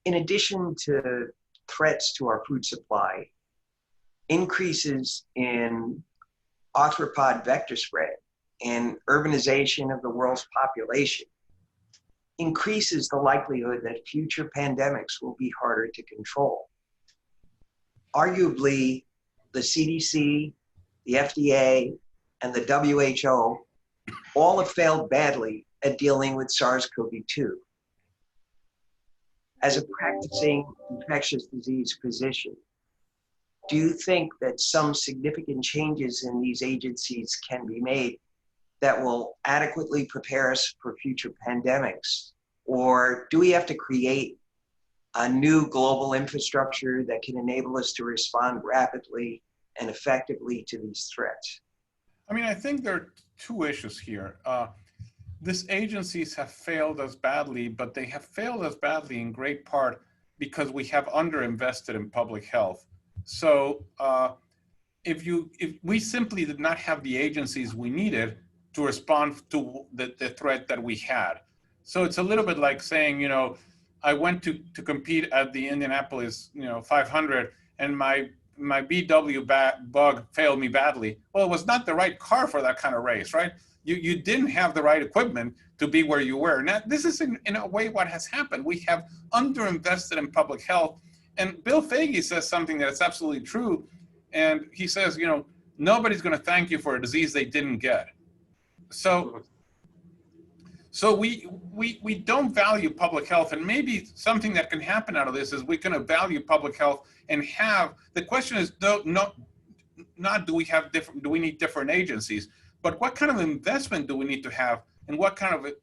In addition to threats to our food supply, increases in arthropod vector spread and urbanization of the world's population increases the likelihood that future pandemics will be harder to control. Arguably, the CDC, the FDA, and the WHO all have failed badly at dealing with SARS-CoV-2. As a practicing infectious disease physician, do you think that some significant changes in these agencies can be made that will adequately prepare us for future pandemics? Or do we have to create a new global infrastructure that can enable us to respond rapidly and effectively to these threats? I mean, I think there are two issues here. These agencies have failed us badly, but they have failed us badly in great part because we have underinvested in public health. So if we simply did not have the agencies we needed to respond to the threat that we had. So it's a little bit like saying, you know, I went to compete at the Indianapolis, 500, and my BW bug failed me badly. Well, it was not the right car for that kind of race, right? You didn't have the right equipment to be where you were. Now, this is in a way what has happened. We have underinvested in public health. And Bill Foege says something that is absolutely true. And he says, nobody's going to thank you for a disease they didn't get. So we don't value public health, and maybe something that can happen out of this is we can value public health and have, the question is not do we need different agencies, but what kind of investment do we need to have, and what kind of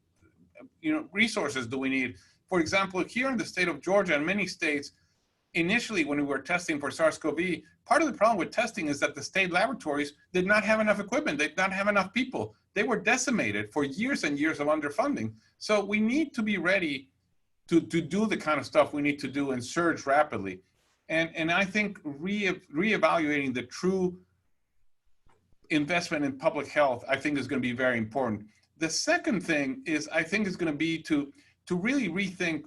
resources do we need? For example, here in the state of Georgia and many states, initially when we were testing for SARS-CoV, part of the problem with testing is that the state laboratories did not have enough equipment, they did not have enough people. They were decimated for years and years of underfunding. So we need to be ready to do the kind of stuff we need to do and surge rapidly. And I think reevaluating the true investment in public health, I think is going to be very important. The second thing is, I think is going to be to really rethink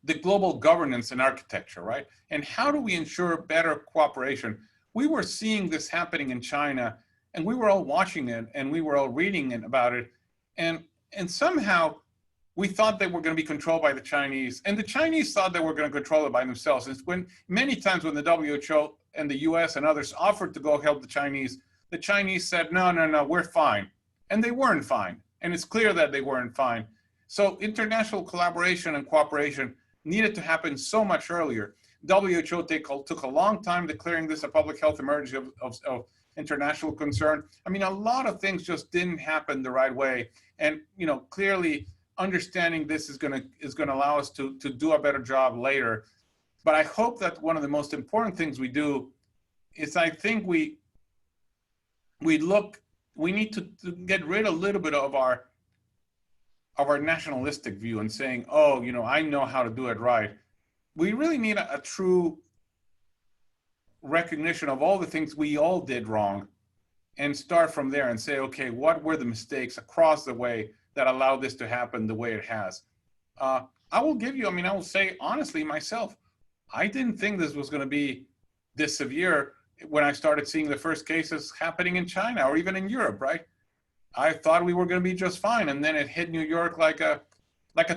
the global governance and architecture, right? And how do we ensure better cooperation? We were seeing this happening in China, and we were all watching it, and we were all reading about it, and somehow we thought they were going to be controlled by the Chinese, and the Chinese thought they were going to control it by themselves. It's when many times when the WHO and the US and others offered to go help the Chinese said, no, we're fine. And they weren't fine. And it's clear that they weren't fine. So international collaboration and cooperation needed to happen so much earlier. WHO took a long time declaring this a public health emergency of international concern. I mean, a lot of things just didn't happen the right way. And clearly understanding this is gonna allow us to do a better job later. But I hope that one of the most important things we do is, I think we need to get rid a little bit of our nationalistic view and saying, oh, I know how to do it right. We really need a true recognition of all the things we all did wrong and start from there and say, okay, what were the mistakes across the way that allowed this to happen the way it has? I will say honestly myself, I didn't think this was going to be this severe when I started seeing the first cases happening in China or even in Europe, right? I thought we were going to be just fine, and then it hit New York like a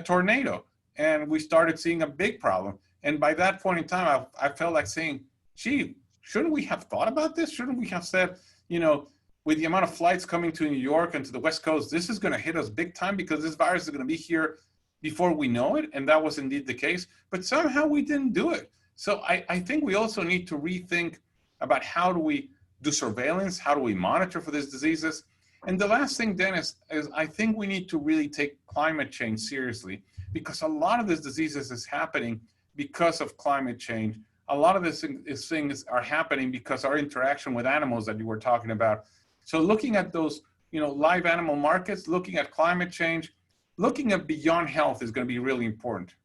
tornado, and we started seeing a big problem. And by that point in time, I felt like saying, gee, shouldn't we have thought about this? Shouldn't we have said, with the amount of flights coming to New York and to the West Coast, this is going to hit us big time because this virus is going to be here before we know it. And that was indeed the case. But somehow we didn't do it. So I think we also need to rethink about how do we do surveillance? How do we monitor for these diseases? And the last thing, Dennis, is I think we need to really take climate change seriously, because a lot of these diseases is happening because of climate change. A lot of these things are happening because our interaction with animals that you were talking about. So looking at those, live animal markets, looking at climate change, looking at beyond health is going to be really important.